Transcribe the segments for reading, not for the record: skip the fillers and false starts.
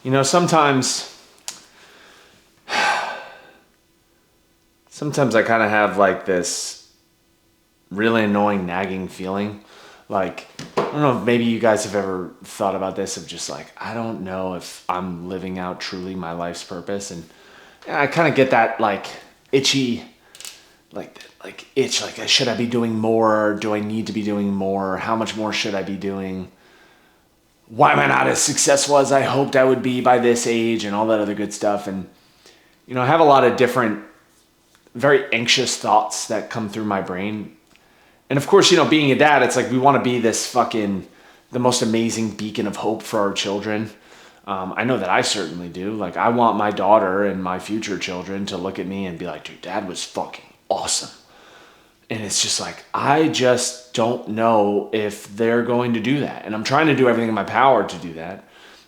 Sometimes I kind of have like this really annoying nagging feeling. Like, I don't know if maybe you guys have ever thought about this of just like, I don't know if I'm living out truly my life's purpose. And I kind of get that like itchy, like itch, like should I be doing more? Do I need to be doing more? How much more should I be doing? Why am I not as successful as I hoped I would be by this age and all that other good stuff? And, I have a lot of different, very anxious thoughts that come through my brain. And of course, being a dad, it's like we want to be the most amazing beacon of hope for our children. I know that I certainly do. Like, I want my daughter and my future children to look at me and be like, dude, dad was fucking awesome. And it's just like, I just don't know if they're going to do that. And I'm trying to do everything in my power to do that.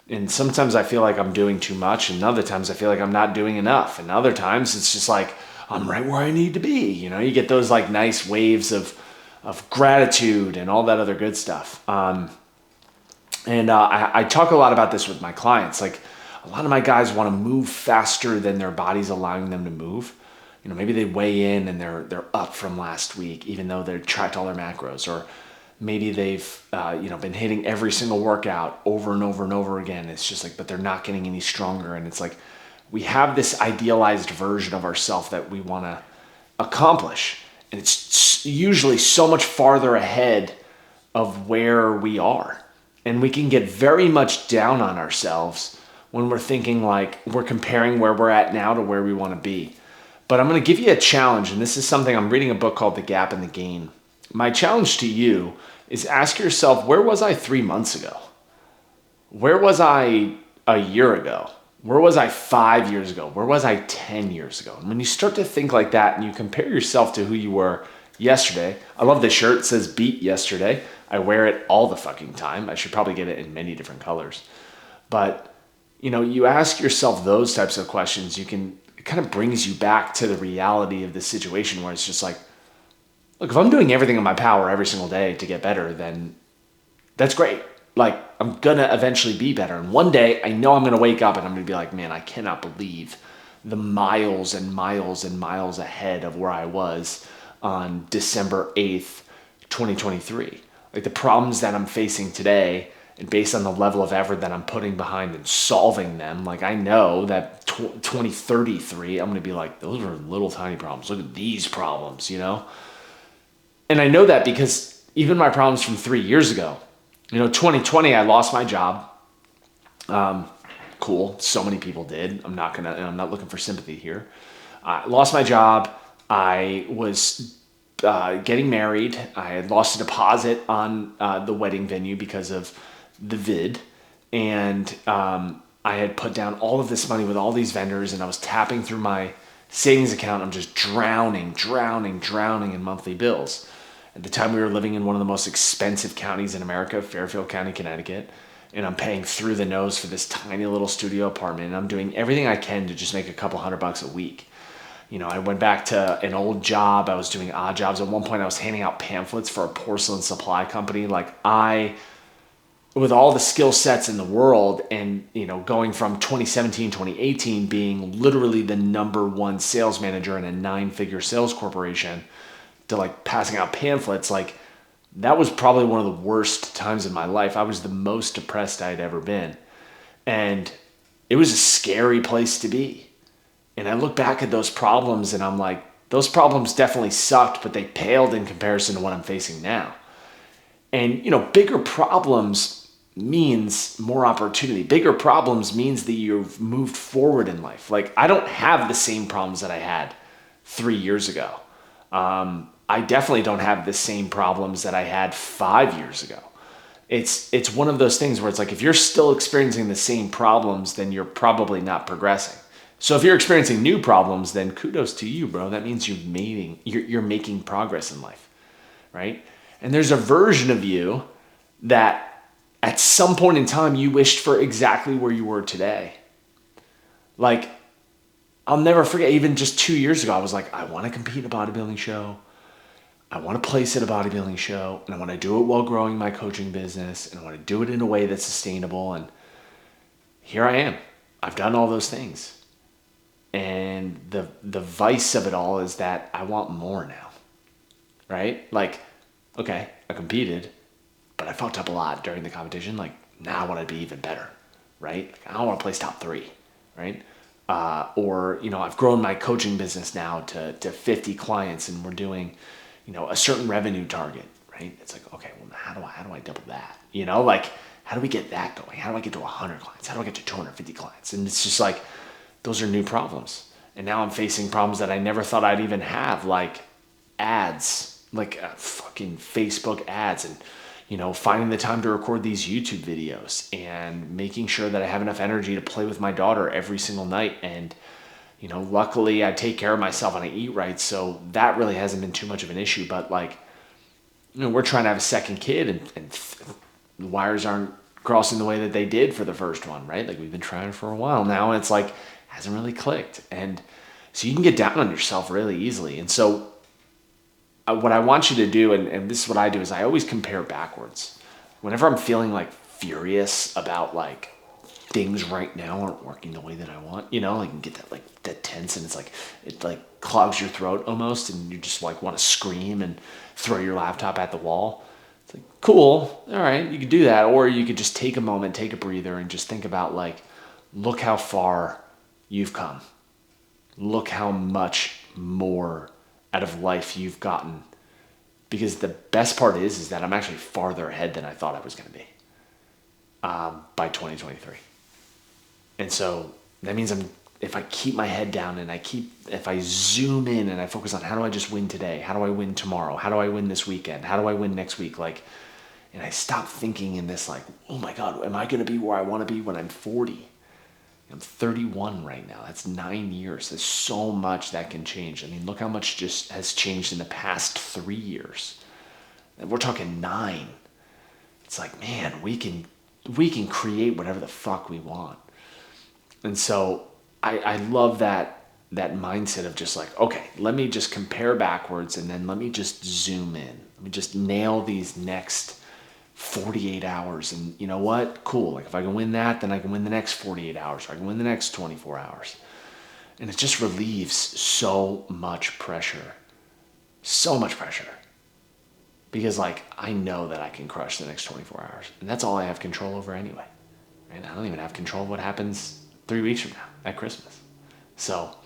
And sometimes I feel like I'm doing too much. And other times I feel like I'm not doing enough. And other times it's just like, I'm right where I need to be. You get those like nice waves of gratitude and all that other good stuff. I talk a lot about this with my clients. Like, a lot of my guys want to move faster than their body's allowing them to move. Maybe they weigh in and they're up from last week, even though they've tracked all their macros, or maybe they've been hitting every single workout over and over and over again. It's just like, but they're not getting any stronger. And it's like, we have this idealized version of ourselves that we want to accomplish, and it's usually so much farther ahead of where we are. And we can get very much down on ourselves when we're thinking like we're comparing where we're at now to where we want to be. But I'm going to give you a challenge, and this is something I'm reading a book called The Gap and the Gain. My challenge to you is ask yourself, where was I 3 months ago? Where was I a year ago? Where was I 5 years ago? Where was I 10 years ago? And when you start to think like that and you compare yourself to who you were yesterday, I love this shirt. It says beat yesterday. I wear it all the fucking time. I should probably get it in many different colors. But, you ask yourself those types of questions, it kind of brings you back to the reality of the situation where it's just like, look, if I'm doing everything in my power every single day to get better, then that's great. Like, I'm going to eventually be better. And one day I know I'm going to wake up and I'm going to be like, man, I cannot believe the miles and miles and miles ahead of where I was on December 8th, 2023. Like, the problems that I'm facing today, and based on the level of effort that I'm putting behind and solving them, like, I know that 2033, I'm going to be like, those are little tiny problems. Look at these problems, And I know that because even my problems from 3 years ago, 2020, I lost my job. Cool. So many people did. I'm not looking for sympathy here. I lost my job. I was getting married. I had lost a deposit on the wedding venue because of the vid. And I had put down all of this money with all these vendors, and I was tapping through my savings account. I'm just drowning in monthly bills. At the time, we were living in one of the most expensive counties in America, Fairfield County, Connecticut. And I'm paying through the nose for this tiny little studio apartment. And I'm doing everything I can to just make a couple $100 a week. I went back to an old job. I was doing odd jobs. At one point, I was handing out pamphlets for a porcelain supply company. Like, with all the skill sets in the world, and, going from 2017, 2018, being literally the number one sales manager in a 9-figure sales corporation, to like passing out pamphlets, like, that was probably one of the worst times in my life. I was the most depressed I had ever been. And it was a scary place to be. And I look back at those problems and I'm like, those problems definitely sucked, but they paled in comparison to what I'm facing now. And, bigger problems means more opportunity. Bigger problems means that you've moved forward in life. Like, I don't have the same problems that I had 3 years ago. I definitely don't have the same problems that I had 5 years ago. It's one of those things where it's like, if you're still experiencing the same problems, then you're probably not progressing. So if you're experiencing new problems, then kudos to you, bro. That means you're making progress in life, right? And there's a version of you that at some point in time you wished for exactly where you were today. Like, I'll never forget, even just 2 years ago, I was like, I want to compete in a bodybuilding show. I want to place at a bodybuilding show, and I want to do it while growing my coaching business, and I want to do it in a way that's sustainable. And here I am. I've done all those things. And the vice of it all is that I want more now, right? Like, okay, I competed, but I fucked up a lot during the competition. Like, now I want to be even better, right? Like, I don't want to place top three, right? Or, I've grown my coaching business now to 50 clients and we're doing, a certain revenue target, right? It's like, okay, well, how do I double that? Like, how do we get that going? How do I get to 100 clients? How do I get to 250 clients? And it's just like, those are new problems. And now I'm facing problems that I never thought I'd even have, like ads, like fucking Facebook ads, and finding the time to record these YouTube videos and making sure that I have enough energy to play with my daughter every single night. And luckily I take care of myself and I eat right, so that really hasn't been too much of an issue. But like, we're trying to have a second kid, and the wires aren't crossing the way that they did for the first one, right? Like, we've been trying for a while now, and it's like, hasn't really clicked. And so you can get down on yourself really easily. And so what I want you to do, and this is what I do, is I always compare backwards. Whenever I'm feeling like furious about like things right now aren't working the way that I want, like, you get that tense, and it's like, it like clogs your throat almost, and you just like want to scream and throw your laptop at the wall. It's like, cool, all right, you could do that. Or you could just take a moment, take a breather, and just think about like, look how far you've come. Look how much more out of life you've gotten. Because the best part is that I'm actually farther ahead than I thought I was going to be by 2023. And so that means if I keep my head down and if I zoom in and I focus on how do I just win today? How do I win tomorrow? How do I win this weekend? How do I win next week? Like, and I stop thinking in this like, oh my God, am I going to be where I want to be when I'm 40? I'm 31 right now. That's 9 years. There's so much that can change. I mean, look how much just has changed in the past 3 years. And we're talking 9. It's like, man, we can create whatever the fuck we want. And so I love that mindset of just like, okay, let me just compare backwards, and then let me just zoom in. Let me just nail these next 48 hours. And you know what? Cool. Like, if I can win that, then I can win the next 48 hours, or I can win the next 24 hours. And it just relieves so much pressure. So much pressure. Because like, I know that I can crush the next 24 hours. And that's all I have control over anyway. And I don't even have control of what happens 3 weeks from now at Christmas. So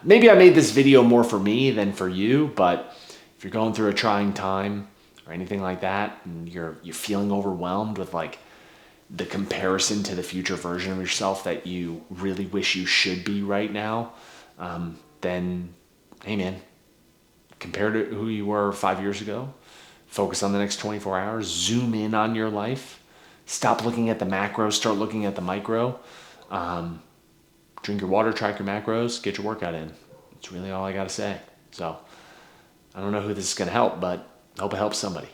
maybe I made this video more for me than for you, but if you're going through a trying time or anything like that, and you're feeling overwhelmed with like the comparison to the future version of yourself that you really wish you should be right now, then hey man, compare to who you were 5 years ago. Focus on the next 24 hours. Zoom in on your life. Stop looking at the macro. Start looking at the micro. Drink your water, track your macros, get your workout in. That's really all I got to say. So I don't know who this is going to help, but I hope it helps somebody.